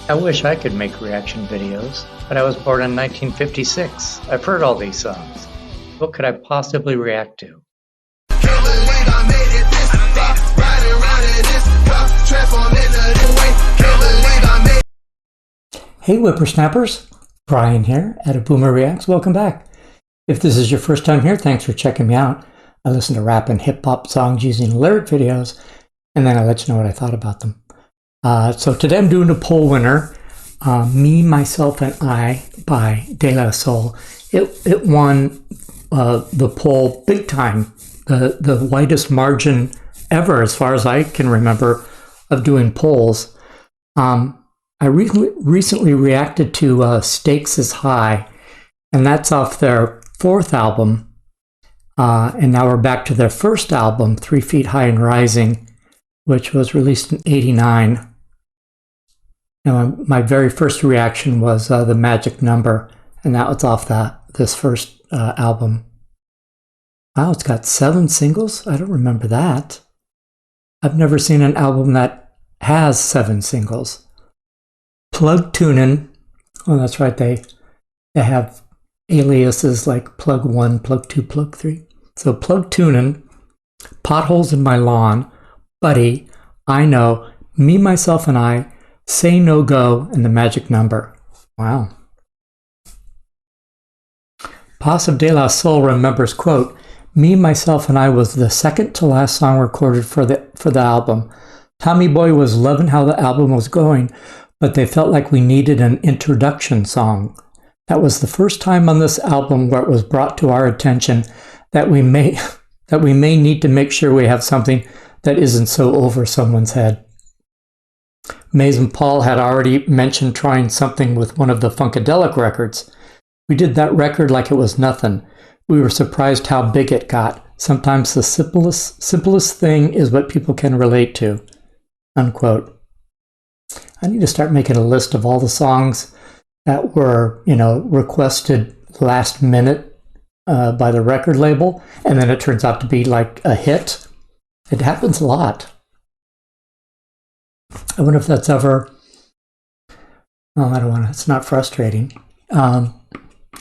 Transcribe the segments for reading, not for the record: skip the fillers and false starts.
I wish I could make reaction videos, but I was born in 1956. I've heard all these songs. What could I possibly react to? Hey whippersnappers, Brian here at A Boomer Reacts. Welcome back. If this is your first time here, thanks for checking me out. I listen to rap and hip hop songs using lyric videos, and then I let you know what I thought about them. So today I'm doing a poll winner, Me, Myself, and I by De La Soul. It won the poll big time, the widest margin ever as far as I can remember of doing polls. I recently reacted to Stakes is High, and that's off their fourth album. And now we're back to their first album, 3 Feet High and Rising, which was released in '89. And my very first reaction was The Magic Number, and that was off this first album. Wow, it's got 7 singles? I don't remember that. I've never seen an album that has 7 singles. Plug Tunin', oh that's right, they have aliases like Plug 1, Plug 2, Plug 3. So Plug Tunin', Potholes in My Lawn, Buddy, I Know, Me, Myself, and I, Say No Go, and The Magic Number. Wow. Paz of De La Soul remembers, quote, Me, Myself, and I was the second to last song recorded for the album. Tommy Boy was loving how the album was going, but they felt like we needed an introduction song. That was the first time on this album where it was brought to our attention that we may need to make sure we have something that isn't so over someone's head. Mays and Paul had already mentioned trying something with one of the Funkadelic records. We did that record like it was nothing. We were surprised how big it got. Sometimes the simplest thing is what people can relate to. Unquote. I need to start making a list of all the songs that were, requested last minute by the record label, and then it turns out to be like a hit. It happens a lot. I wonder if that's ever, I don't want to, it's not frustrating.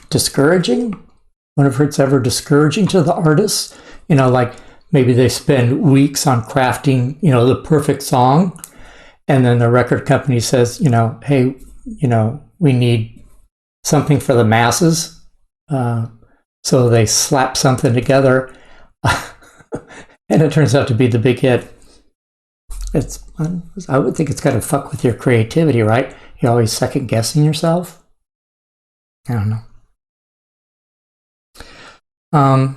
Discouraging? I wonder if it's ever discouraging to the artists. Like maybe they spend weeks on crafting, the perfect song, and then the record company says, hey, we need something for the masses. So they slap something together, and it turns out to be the big hit. I would think it's got to fuck with your creativity, right? You're always second guessing yourself. I don't know.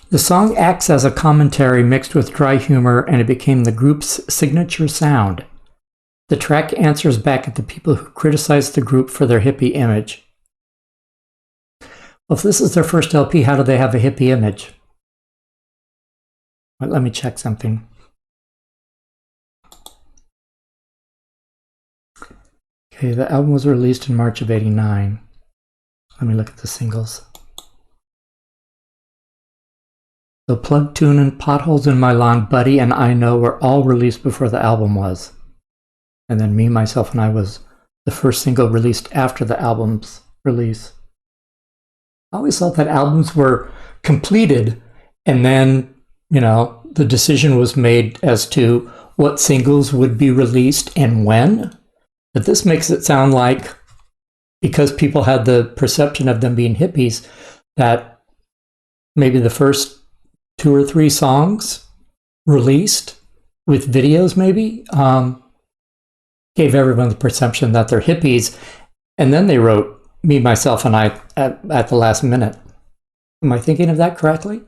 The song acts as a commentary mixed with dry humor, and it became the group's signature sound. The track answers back at the people who criticized the group for their hippie image. Well, if this is their first LP, how do they have a hippie image? Well, let me check something. Okay, the album was released in March of '89. Let me look at the singles. So Plug Tunin', Potholes in My Lawn, Buddy, and I Know were all released before the album was. And then Me, Myself, and I was the first single released after the album's release. I always thought that albums were completed, and then, the decision was made as to what singles would be released and when. But this makes it sound like, because people had the perception of them being hippies, that maybe the first 2 or 3 songs released with videos maybe, gave everyone the perception that they're hippies, and then they wrote Me, Myself, and I at the last minute. Am I thinking of that correctly?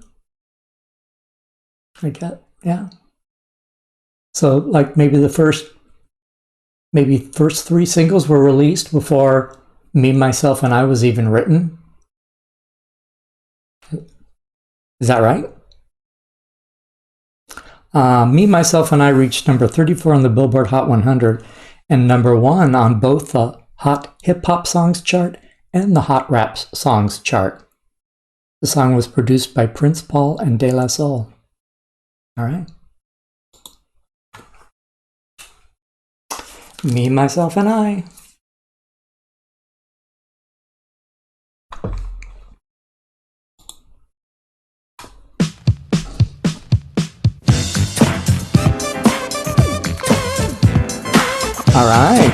Yeah. So like maybe the first 3 singles were released before Me, Myself, and I was even written. Is that right? Me, Myself, and I reached number 34 on the Billboard Hot 100 and number 1 on both the Hot Hip Hop Songs chart and the Hot Rap Songs chart. The song was produced by Prince Paul and De La Soul. All right. Me, Myself, and I. All right.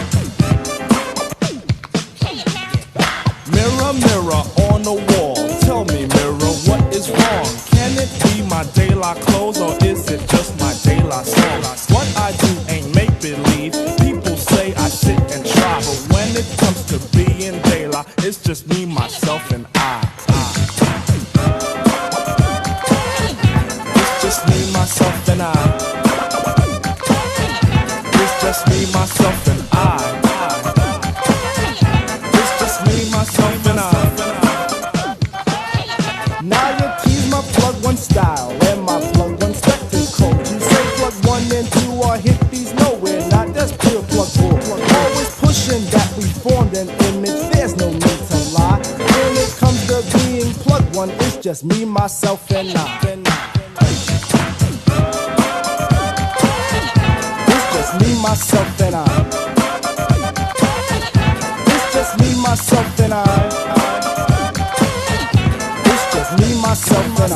Mirror, mirror on the wall, tell me, mirror, what is wrong? Can it be my daylight clothes or is it just my daylight song? What I do ain't make believe. People say I sit and try, but when it comes to being daylight, it's just me, myself, and I. It's just me, myself, and I. It's just me, myself, and I. It's just me, myself, and I. Now you tease my plug one style and my plug one spectacle. You say plug one and two are hippies, no we're not, that's pure plug bull. Always pushing that we formed an image, there's no need to lie. When it comes to being plug one, it's just me, myself, and I. It's just me, myself, and I. It's just me, myself, and I. It's just me, myself, and I.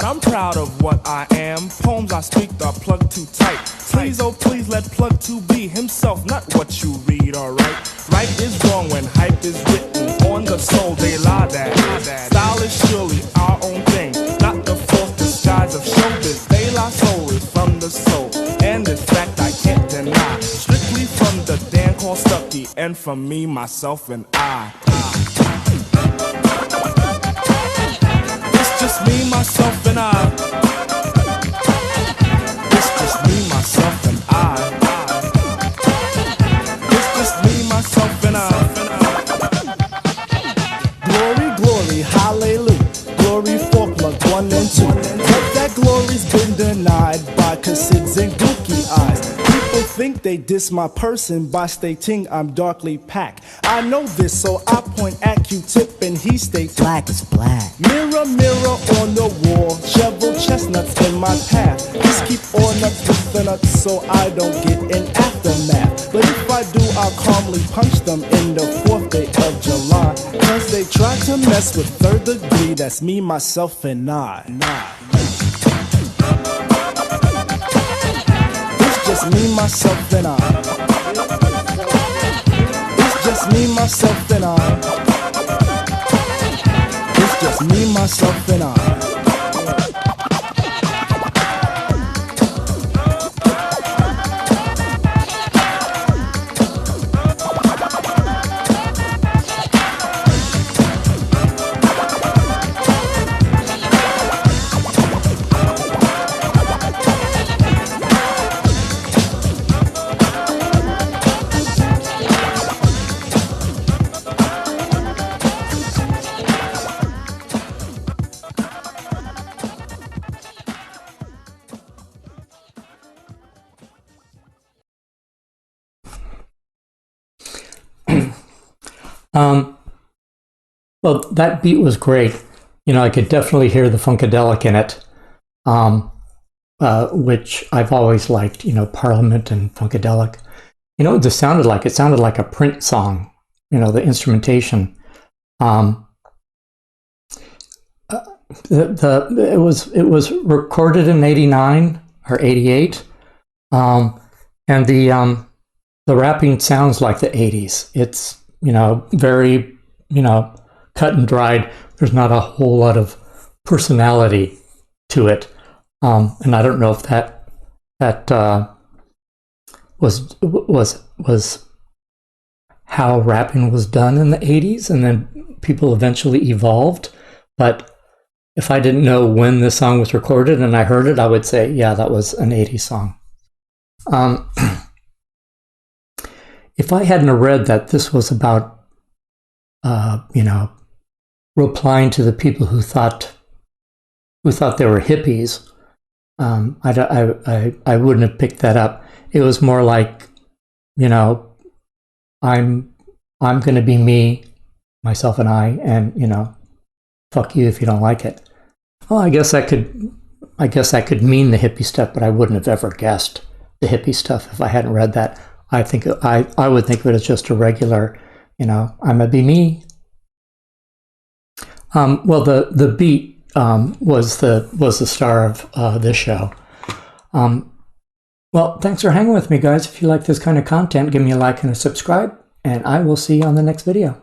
I'm proud of what I am. Poems I speak are plugged too tight. Please, oh please, let plug 2 be himself, not what you read, alright? Right is wrong when hype is written on the soul, they lie that. Style is surely our own thing, not the false disguise of showbiz. They lie, soul is from the soul, and this fact I can't deny. Strictly from the Dan called Stucky, and from me, myself, and I. It's just me, myself, and I. It's just me, myself, and I. It's just me, myself, and I. Glory, glory, hallelujah. Glory for plug 1 and 2. But that glory's been denied by Cassids and gooky eyes. People think they diss my person by stating I'm darkly packed. I know this, so I point at Q-tip and he states black is black. Mirror, mirror on the wall, shovel chestnuts in my path. Just keep all nuts with the nuts so I don't get an aftermath. But if I do, I'll calmly punch them in the 4th day of July. Cause they try to mess with 3rd degree, that's me, myself, and I. It's just me, myself, and I. It's just me, myself, and I. It's just me, myself, and I. Well, that beat was great. You know, I could definitely hear the funkadelic in it, which I've always liked, you know, Parliament and funkadelic. You know what this sounded like? It sounded like a print song, you know, the instrumentation. It was recorded in 89 or 88. And the rapping sounds like the 80s. It's, you know, very, you know, cut and dried. There's not a whole lot of personality to it. And I don't know if that was how rapping was done in the 80s, and then people eventually evolved. But if I didn't know when this song was recorded and I heard it, I would say, yeah, that was an 80s song. If I hadn't read that this was about, you know, replying to the people who thought they were hippies, I wouldn't have picked that up. It was more like, you know, I'm going to be me, myself, and I, and, you know, fuck you if you don't like it. Well, I guess that could I guess I could mean the hippie stuff, but I wouldn't have ever guessed the hippie stuff if I hadn't read that. I think I would think of it as just a regular, I'm a be me. Well, the beat was the star of this show. Well, thanks for hanging with me, guys. If you like this kind of content, give me a like and a subscribe, and I will see you on the next video.